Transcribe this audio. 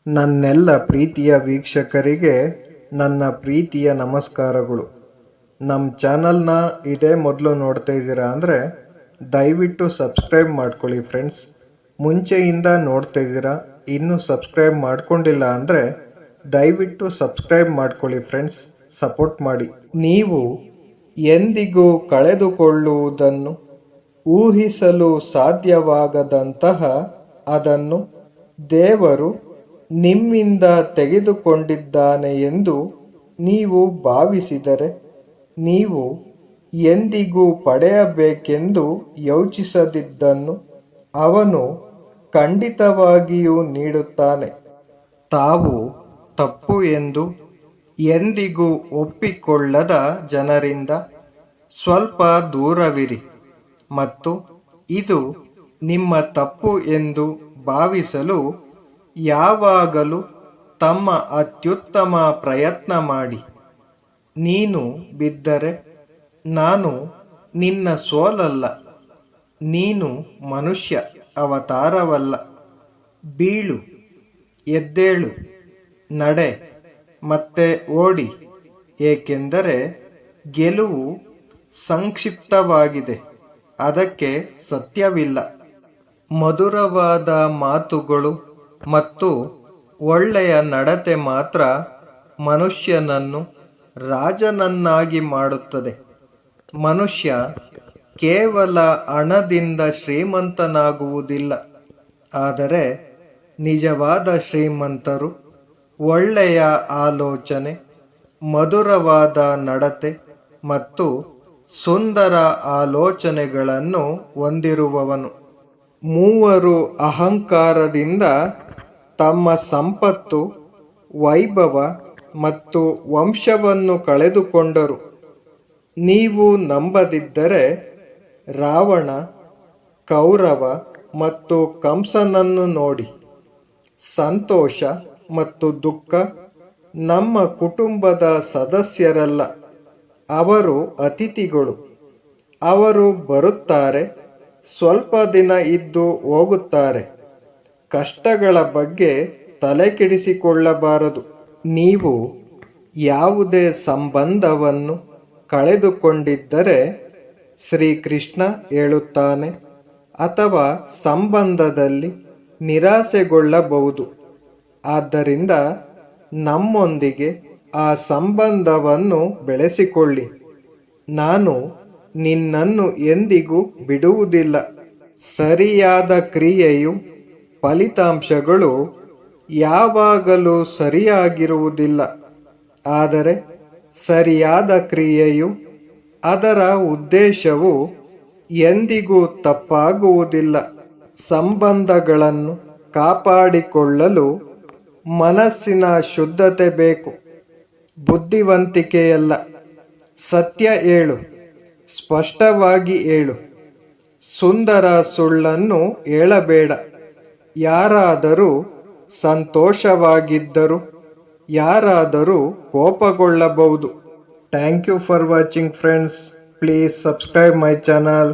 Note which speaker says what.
Speaker 1: ನನ್ನೆಲ್ಲ ಪ್ರೀತಿಯ ವೀಕ್ಷಕರಿಗೆ ನನ್ನ ಪ್ರೀತಿಯ ನಮಸ್ಕಾರಗಳು. ನಮ್ಮ ಚಾನಲ್ನ ಇದೇ ಮೊದಲು ನೋಡ್ತಾ ಇದ್ದೀರಾ ಅಂದರೆ ದಯವಿಟ್ಟು ಸಬ್ಸ್ಕ್ರೈಬ್ ಮಾಡ್ಕೊಳ್ಳಿ ಫ್ರೆಂಡ್ಸ್. ಮುಂಚೆಯಿಂದ ನೋಡ್ತಾ ಇದ್ದೀರಾ, ಇನ್ನೂ ಸಬ್ಸ್ಕ್ರೈಬ್ ಮಾಡ್ಕೊಂಡಿಲ್ಲ ಅಂದರೆ ದಯವಿಟ್ಟು ಸಬ್ಸ್ಕ್ರೈಬ್ ಮಾಡ್ಕೊಳ್ಳಿ ಫ್ರೆಂಡ್ಸ್, ಸಪೋರ್ಟ್ ಮಾಡಿ. ನೀವು ಎಂದಿಗೂ ಕಳೆದುಕೊಳ್ಳುವುದನ್ನು ಊಹಿಸಲು ಸಾಧ್ಯವಾಗದಂತಹ ಅದನ್ನು ದೇವರು ನಿಮ್ಮಿಂದ ತೆಗೆದುಕೊಂಡಿದ್ದಾನೆ ಎಂದು ನೀವು ಭಾವಿಸಿದರೆ, ನೀವು ಎಂದಿಗೂ ಪಡೆಯಬೇಕೆಂದು ಯೋಚಿಸದಿದ್ದನ್ನು ಅವನು ಖಂಡಿತವಾಗಿಯೂ ನೀಡುತ್ತಾನೆ. ತಾವು ತಪ್ಪು ಎಂದು ಎಂದಿಗೂ ಒಪ್ಪಿಕೊಳ್ಳದ ಜನರಿಂದ ಸ್ವಲ್ಪ ದೂರವಿರಿ ಮತ್ತು ಇದು ನಿಮ್ಮ ತಪ್ಪು ಎಂದು ಭಾವಿಸಲು ಯಾವಾಗಲೂ ತಮ್ಮ ಅತ್ಯುತ್ತಮ ಪ್ರಯತ್ನ ಮಾಡಿ. ನೀನು ಬಿದ್ದರೆ ನಾನು ನಿನ್ನ ಸೋಲಲ್ಲ, ನೀನು ಮನುಷ್ಯ ಅವತಾರವಲ್ಲ. ಬೀಳು, ಎದ್ದೇಳು, ನಡೆ ಮತ್ತೆ ಓಡಿ, ಏಕೆಂದರೆ ಗೆಲುವು ಸಂಕ್ಷಿಪ್ತವಾಗಿದೆ, ಅದಕ್ಕೆ ಸತ್ಯವಿಲ್ಲ. ಮಧುರವಾದ ಮಾತುಗಳು ಮತ್ತು ಒಳ್ಳೆಯ ನಡತೆ ಮಾತ್ರ ಮನುಷ್ಯನನ್ನು ರಾಜನನ್ನಾಗಿ ಮಾಡುತ್ತದೆ. ಮನುಷ್ಯ ಕೇವಲ ಹಣದಿಂದ ಶ್ರೀಮಂತನಾಗುವುದಿಲ್ಲ, ಆದರೆ ನಿಜವಾದ ಶ್ರೀಮಂತರು ಒಳ್ಳೆಯ ಆಲೋಚನೆ, ಮಧುರವಾದ ನಡತೆ ಮತ್ತು ಸುಂದರ ಆಲೋಚನೆಗಳನ್ನು ಹೊಂದಿರುವವನು. ಮೂವರು ಅಹಂಕಾರದಿಂದ ತಮ್ಮ ಸಂಪತ್ತು, ವೈಭವ ಮತ್ತು ವಂಶವನ್ನು ಕಳೆದುಕೊಂಡರು. ನೀವು ನಂಬದಿದ್ದರೆ ರಾವಣ, ಕೌರವ ಮತ್ತು ಕಂಸನನ್ನು ನೋಡಿ. ಸಂತೋಷ ಮತ್ತು ದುಃಖ ನಮ್ಮ ಕುಟುಂಬದ ಸದಸ್ಯರಲ್ಲ, ಅವರು ಅತಿಥಿಗಳು. ಅವರು ಬರುತ್ತಾರೆ, ಸ್ವಲ್ಪ ದಿನ ಇದ್ದು ಹೋಗುತ್ತಾರೆ. ಕಷ್ಟಗಳ ಬಗ್ಗೆ ತಲೆಕೆಡಿಸಿಕೊಳ್ಳಬಾರದು. ನೀವು ಯಾವುದೇ ಸಂಬಂಧವನ್ನು ಕಳೆದುಕೊಂಡಿದ್ದರೆ ಶ್ರೀಕೃಷ್ಣ ಹೇಳುತ್ತಾನೆ, ಅಥವಾ ಸಂಬಂಧದಲ್ಲಿ ನಿರಾಸೆಗೊಳ್ಳಬಹುದು. ಆದ್ದರಿಂದ ನಮ್ಮೊಂದಿಗೆ ಆ ಸಂಬಂಧವನ್ನು ಬೆಳೆಸಿಕೊಳ್ಳಿ. ನಾನು ನಿನ್ನನ್ನು ಎಂದಿಗೂ ಬಿಡುವುದಿಲ್ಲ. ಸರಿಯಾದ ಕ್ರಿಯೆಯು ಫಲಿತಾಂಶಗಳು ಯಾವಾಗಲೂ ಸರಿಯಾಗಿರುವುದಿಲ್ಲ, ಆದರೆ ಸರಿಯಾದ ಕ್ರಿಯೆಯು ಅದರ ಉದ್ದೇಶವು ಎಂದಿಗೂ ತಪ್ಪಾಗುವುದಿಲ್ಲ. ಸಂಬಂಧಗಳನ್ನು ಕಾಪಾಡಿಕೊಳ್ಳಲು ಮನಸ್ಸಿನ ಶುದ್ಧತೆ ಬೇಕು, ಬುದ್ಧಿವಂತಿಕೆಯಲ್ಲ. ಸತ್ಯ ಹೇಳು, ಸ್ಪಷ್ಟವಾಗಿ ಹೇಳು. ಸುಂದರ ಸುಳ್ಳನ್ನು ಹೇಳಬೇಡ. ಯಾರಾದರೂ ಸಂತೋಷವಾಗಿದ್ದರೂ ಯಾರಾದರೂ ಕೋಪಗೊಳ್ಳಬಹುದು. Thank you for watching friends. Please subscribe my channel.